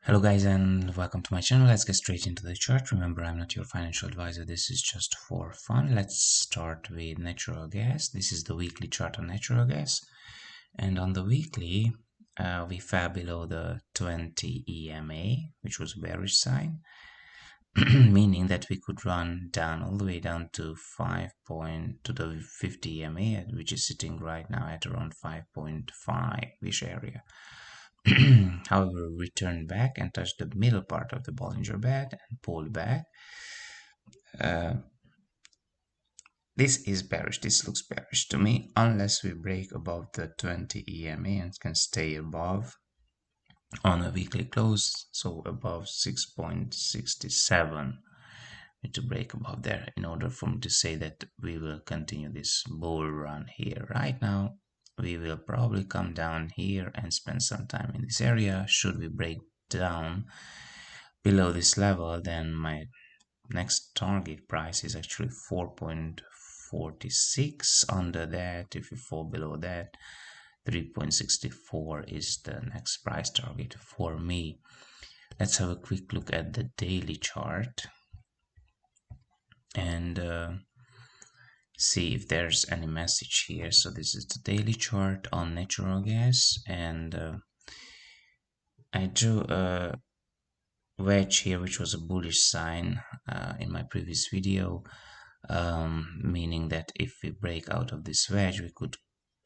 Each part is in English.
Hello guys and welcome to my channel. Let's get straight into the chart. Remember, I'm not your financial advisor. This is just for fun. Let's start with natural gas. This is the weekly chart on natural gas. And on the weekly, we fell below the 20 EMA, which was a bearish sign, meaning that we could run down all the way down to to the 50 EMA, which is sitting right now at around 5.5-ish area. However, we returned back and touched the middle part of the Bollinger Band and pulled back. This is bearish. This looks bearish to me, unless we break above the 20 EMA and can stay above on a weekly close, so above 6.67. Need to break above there in order for me to say that we will continue this bull run here. Right now, we will probably come down here and spend some time in this area. Should we break down below this level, then my next target price is actually 4.46. Under that, if you fall below that, 3.64 is the next price target for me. Let's have a quick look at the daily chart and see if there's any message here. So this is the daily chart on natural gas, and I drew a wedge here, which was a bullish sign in my previous video, meaning that if we break out of this wedge, we could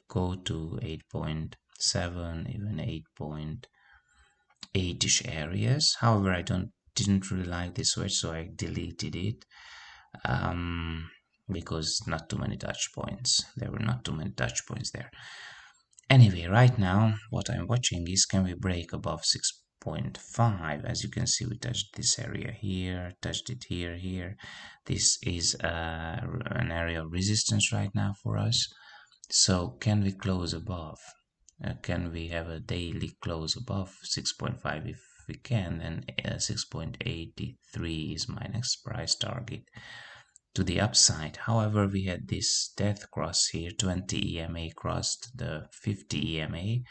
go to 8.7, even 8.8-ish areas. However, I didn't really like this wedge, so I deleted it. Because not too many touch points. There were not too many touch points there. Anyway, right now, what I'm watching is, can we break above 6.5? As you can see, we touched this area here, touched it here, here. This is an area of resistance right now for us. So can we close above? Can we have a daily close above 6.5? If we can, then 6.83 is my next price target to the upside. However, we had this death cross here. 20 EMA crossed the 50 EMA.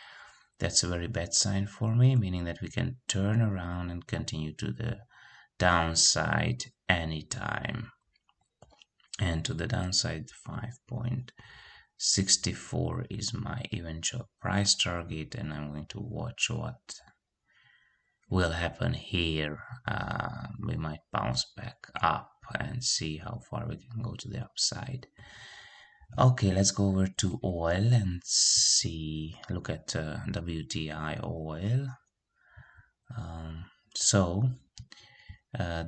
That's a very bad sign for me, meaning that we can turn around and continue to the downside anytime. And to the downside, 5.64 is my eventual price target, and I'm going to watch what will happen here. We might bounce back up and see how far we can go to the upside. Okay, let's go over to oil and look at WTI oil.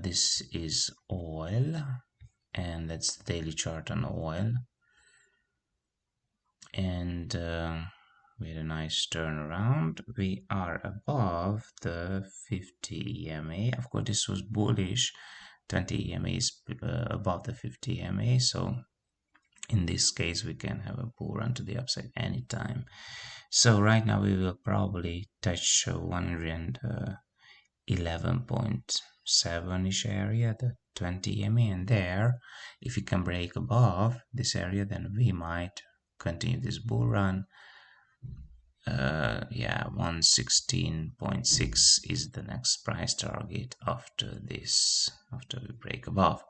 This is oil, and that's the daily chart on oil. And we had a nice turnaround. We are above the 50 EMA. Of course, this was bullish. 20 EMA is above the 50 EMA, so in this case we can have a bull run to the upside anytime. So right now we will probably touch 111.7-ish area, the 20 EMA, and there, if we can break above this area, then we might continue this bull run. 116.6 is the next price target after this, after we break above.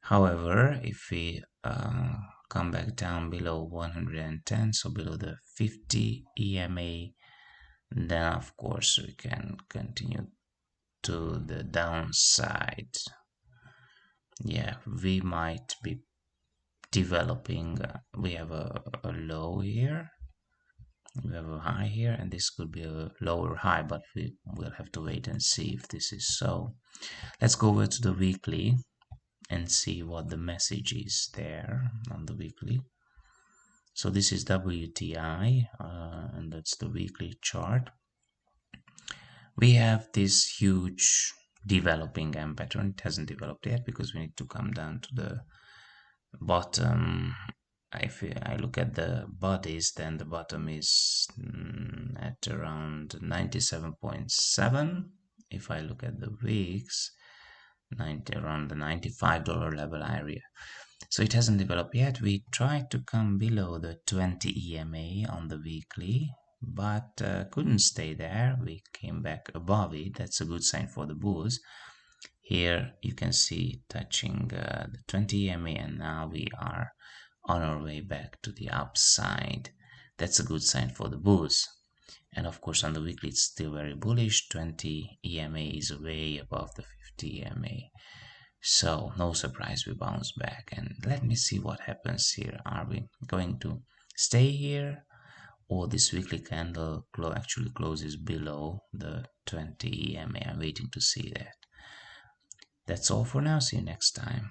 However, if we come back down below 110, so below the 50 EMA, then of course we can continue to the downside. Yeah, we might be developing, we have a low here, we have a high here, and this could be a lower high, but we will have to wait and see if this is so. Let's go over to the weekly and see what the message is there on the weekly. So this is WTI, and that's the weekly chart. We have this huge developing M pattern. It hasn't developed yet because we need to come down to the bottom. If I look at the bodies, then the bottom is at around 97.7. If I look at the weeks, around the $95 level area. So it hasn't developed yet. We tried to come below the 20 EMA on the weekly. but couldn't stay there. We came back above it. That's a good sign for the bulls. Here you can see touching the 20 EMA, and now we are on our way back to the upside. That's a good sign for the bulls. And of course, on the weekly, it's still very bullish. 20 EMA is way above the 50 EMA. So no surprise, we bounce back. And let me see what happens here. Are we going to stay here, or this weekly candle actually closes below the 20 EMA? I'm waiting to see that. That's all for now. See you next time.